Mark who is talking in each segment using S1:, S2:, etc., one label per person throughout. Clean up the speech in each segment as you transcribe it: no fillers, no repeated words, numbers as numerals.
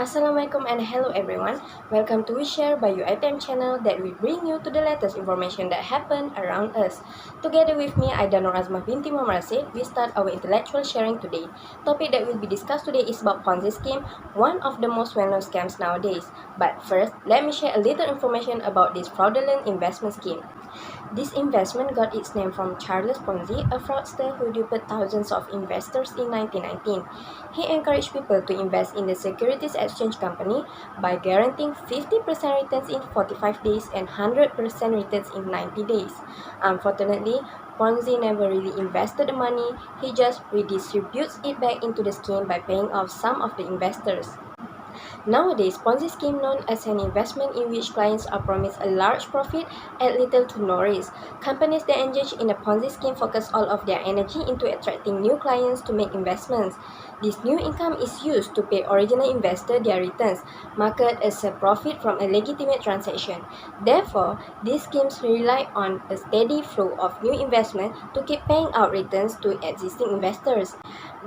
S1: Assalamualaikum and hello everyone. Welcome to We Share by UITM channel that will bring you to the latest information that happened around us. Together with me, Aida Nur Azmah binti Muhammad Rasid, we start our intellectual sharing today. Topic that will be discussed today is about Ponzi scheme, one of the most well-known scams nowadays. But first, let me share a little information about this fraudulent investment scheme. This investment got its name from Charles Ponzi, a fraudster who duped thousands of investors in 1919. He encouraged people to invest in the Securities Exchange Company by guaranteeing 50% returns in 45 days and 100% returns in 90 days. Unfortunately, Ponzi never really invested the money, he just redistributes it back into the scheme by paying off some of the investors. Nowadays, Ponzi scheme known as an investment in which clients are promised a large profit at little to no risk. Companies that engage in a Ponzi scheme focus all of their energy into attracting new clients to make investments. This new income is used to pay original investor their returns, marked as a profit from a legitimate transaction. Therefore, these schemes rely on a steady flow of new investment to keep paying out returns to existing investors.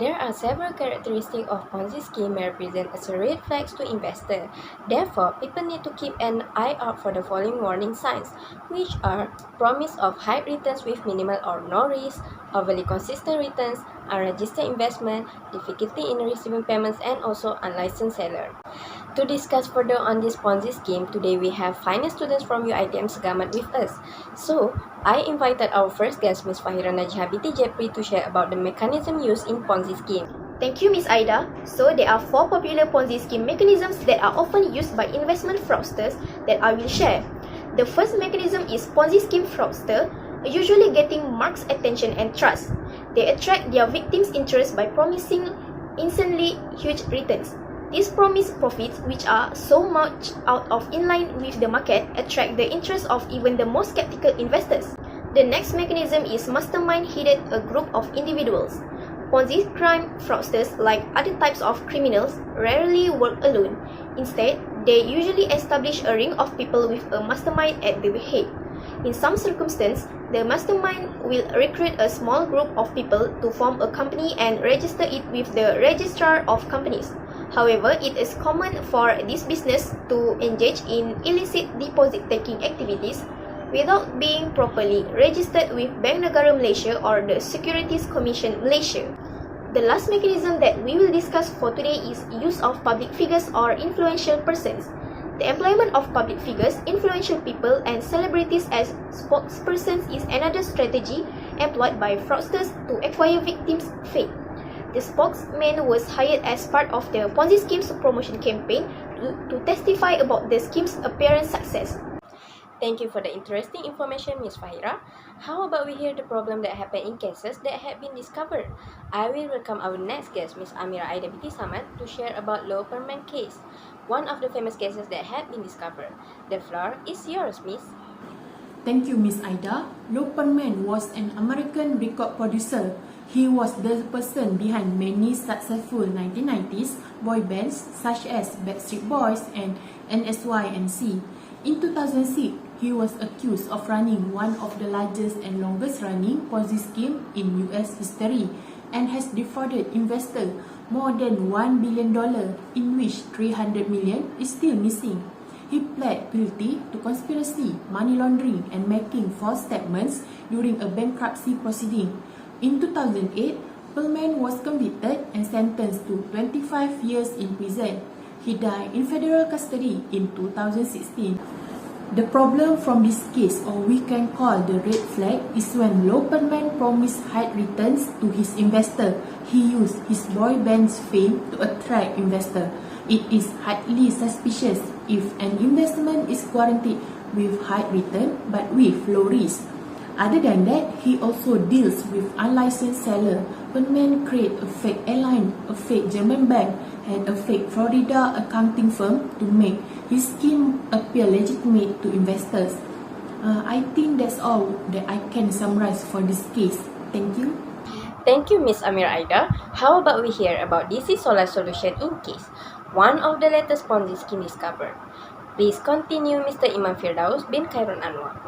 S1: There are several characteristics of Ponzi scheme that represent as red flags to investors. Therefore, people need to keep an eye out for the following warning signs, which are promise of high returns with minimal or no risk, overly consistent returns, unregistered investment, difficulty in receiving payments, and also unlicensed seller. To discuss further on this Ponzi scheme, today we have finance students from UITM Segamat with us. So, I invited our first guest, Ms. Fahira Najha binti Jepri, to share about the mechanism used in Ponzi scheme.
S2: Thank you, Ms. Aida. So, there are 4 popular Ponzi scheme mechanisms that are often used by investment fraudsters that I will share. The first mechanism is Ponzi scheme fraudster, usually getting marks attention and trust. They attract their victims' interest by promising instantly huge returns. These promised profits, which are so much out of in line with the market, attract the interest of even the most skeptical investors. The next mechanism is mastermind headed a group of individuals. Ponzi crime fraudsters, like other types of criminals, rarely work alone. Instead, they usually establish a ring of people with a mastermind at the head. In some circumstances, the mastermind will recruit a small group of people to form a company and register it with the registrar of companies. However, it is common for this business to engage in illicit deposit-taking activities without being properly registered with Bank Negara Malaysia or the Securities Commission Malaysia. The last mechanism that we will discuss for today is use of public figures or influential persons. The employment of public figures, influential people, and celebrities as spokespersons is another strategy employed by fraudsters to acquire victims' faith. The spokesman was hired as part of the Ponzi scheme's promotion campaign to testify about the scheme's apparent success.
S1: Thank you for the interesting information, Ms. Fahira. How about we hear the problem that happened in cases that have been discovered? I will welcome our next guest, Ms. Amira Aida binti Samad, to share about Low Perman case, one of the famous cases that have been discovered. The floor is yours, Miss.
S3: Thank you, Miss Aida. Low Perman was an American record producer. He was the person behind many successful 1990s boy bands such as Backstreet Boys and NSYNC. In 2006, he was accused of running one of the largest and longest-running Ponzi scheme in US history and has defrauded investors more than $1 billion, in which $300 million is still missing. He pled guilty to conspiracy, money laundering, and making false statements during a bankruptcy proceeding. In 2008, Perlman was convicted and sentenced to 25 years in prison. He died in federal custody in 2016. The problem from this case, or we can call the red flag, is when Low Perlman promised high returns to his investor. He used his boy band's fame to attract investors. It is highly suspicious if an investment is guaranteed with high return but with low risk. Other than that, he also deals with unlicensed seller. Perlman created a fake airline, a fake German bank, and a fake Florida accounting firm to make his scheme appear legitimate to investors. I think that's all that I can summarize for this case. Thank you.
S1: Thank you, Miss Amira Aida. How about we hear about DC Solar Solution in case, one of the latest Ponzi scheme discovered. Please continue, Mr. Imam Firdaus bin Khairun Anwar.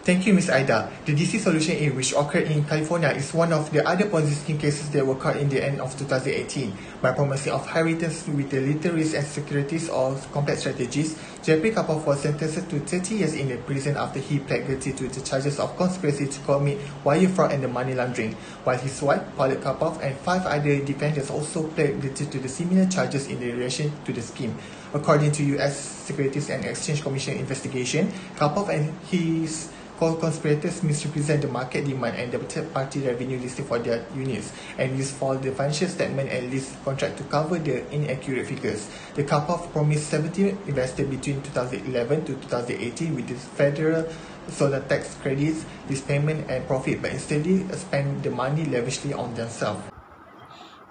S4: Thank you, Ms. Aida. The DC Solution A, which occurred in California, is one of the other Ponzi scheme cases that were caught in the end of 2018. By promising of high returns with the little risk and securities or complex strategies, Jeffrey Kapov was sentenced to 30 years in the prison after he pled guilty to the charges of conspiracy to commit wire fraud and money laundering, while his wife, Paulette Kapov, and 5 other defendants also pled guilty to the similar charges in relation to the scheme. According to U.S. Securities and Exchange Commission investigation, Kapov and his co-conspirators misrepresent the market demand and the third-party revenue listed for their units and used for the financial statement and lease contract to cover the inaccurate figures. The Kapov promised 70 investors between 2011 to 2018 with the federal solar tax credits, dispayment and profit, but instead spent the money lavishly on themselves.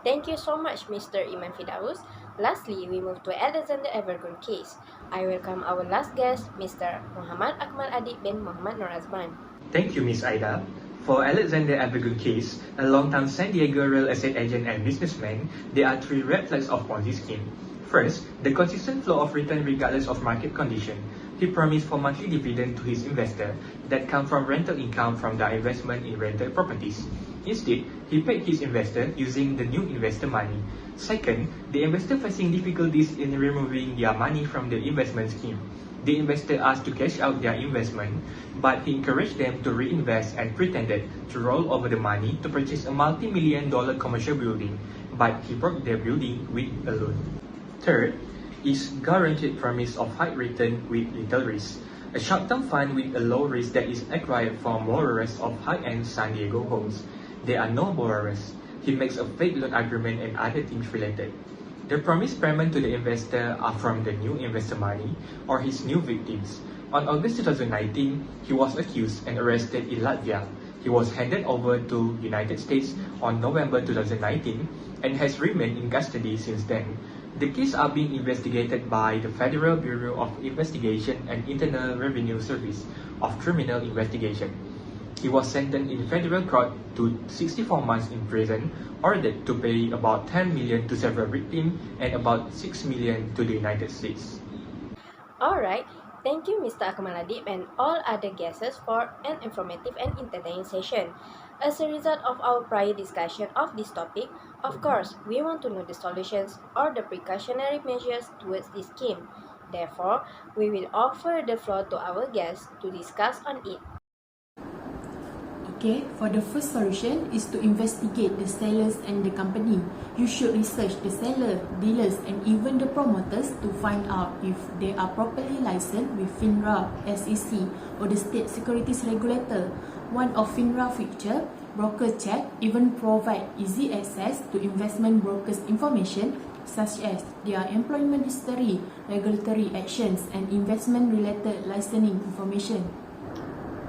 S1: Thank you so much, Mr. Iman Fidaus. Lastly, we move to Alexander Evergreen case. I welcome our last guest, Mr. Muhammad Akmal Adib bin Muhammad Nur Azman.
S5: Thank you, Ms. Aida. For Alexander Evergreen case, a long-time San Diego real estate agent and businessman, there are 3 red flags of Ponzi scheme. First, the consistent flow of return regardless of market condition. He promised for monthly dividend to his investor that come from rental income from their investment in rental properties. Instead, he paid his investor using the new investor money. Second, the investor facing difficulties in removing their money from the investment scheme. The investor asked to cash out their investment, but he encouraged them to reinvest and pretended to roll over the money to purchase a multi-million-dollar commercial building, but he broke their building with a loan. Third, is guaranteed promise of high return with little risk. A short-term fund with a low risk that is acquired from borrowers of high-end San Diego homes. There are no borrowers. He makes a fake loan agreement and other things related. The promised payment to the investor are from the new investor money or his new victims. On August 2019, he was accused and arrested in Latvia. He was handed over to United States on November 2019 and has remained in custody since then. The case are being investigated by the Federal Bureau of Investigation and Internal Revenue Service of Criminal Investigation. He was sentenced in federal court to 64 months in prison, ordered to pay about 10 million to several victims and about 6 million to the United States.
S1: Alright, thank you Mr. Akmal Adib and all other guests for an informative and entertaining session. As a result of our prior discussion of this topic, of course, we want to know the solutions or the precautionary measures towards this scheme. Therefore, we will offer the floor to our guests to discuss on it.
S3: Okay, for the first solution is to investigate the sellers and the company. You should research the seller, dealers and even the promoters to find out if they are properly licensed with FINRA, SEC or the state securities regulator. One of FINRA feature, Broker Check, even provide easy access to investment brokers' information such as their employment history, regulatory actions and investment-related licensing information.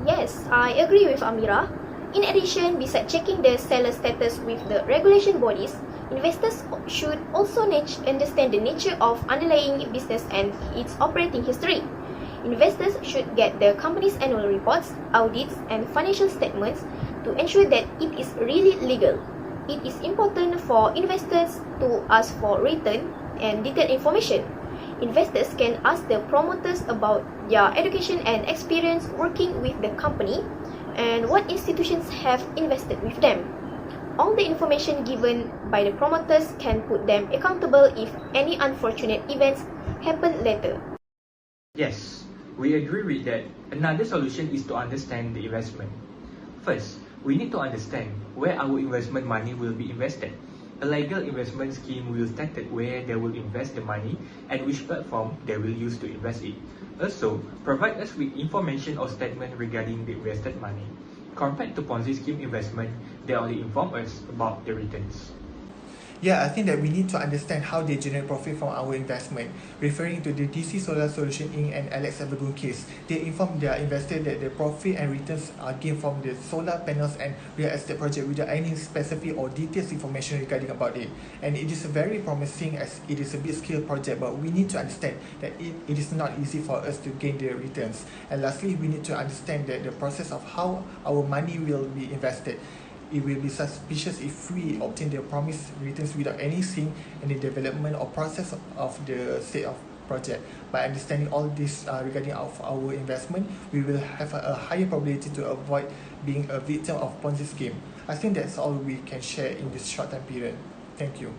S2: Yes, I agree with Amira. In addition, besides checking the seller status with the regulation bodies, investors should also understand the nature of underlying business and its operating history. Investors should get the company's annual reports, audits, and financial statements to ensure that it is really legal. It is important for investors to ask for written and detailed information. Investors can ask the promoters about their education and experience working with the company and what institutions have invested with them. All the information given by the promoters can put them accountable if any unfortunate events happen later.
S5: Yes, we agree with that. Another solution is to understand the investment. First, we need to understand where our investment money will be invested. A legal investment scheme will state where they will invest the money and which platform they will use to invest it. Also, provide us with information or statement regarding the invested money. Compared to Ponzi scheme investment, they only inform us about the returns.
S4: Yeah, I think that we need to understand how they generate profit from our investment. Referring to the DC Solar Solution Inc. and Alex Evergoon case, they informed their investor that the profit and returns are gained from the solar panels and real estate project without any specific or detailed information regarding about it. And it is very promising as it is a big scale project, but we need to understand that it is not easy for us to gain the returns. And lastly, we need to understand that the process of how our money will be invested. It will be suspicious if we obtain the promised returns without any saying in the development or process of the state of project. By understanding all this regarding of our investment, we will have a higher probability to avoid being a victim of Ponzi scheme. I think that's all we can share in this short time period. Thank you.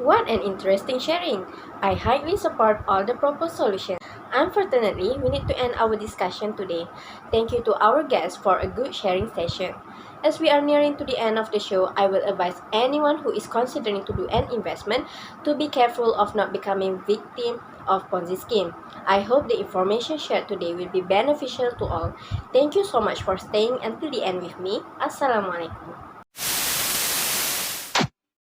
S1: What an interesting sharing! I highly support all the proposed solutions. Unfortunately, we need to end our discussion today. Thank you to our guests for a good sharing session. As we are nearing to the end of the show, I will advise anyone who is considering to do an investment to be careful of not becoming victim of Ponzi scheme. I hope the information shared today will be beneficial to all. Thank you so much for staying until the end with me. Assalamualaikum.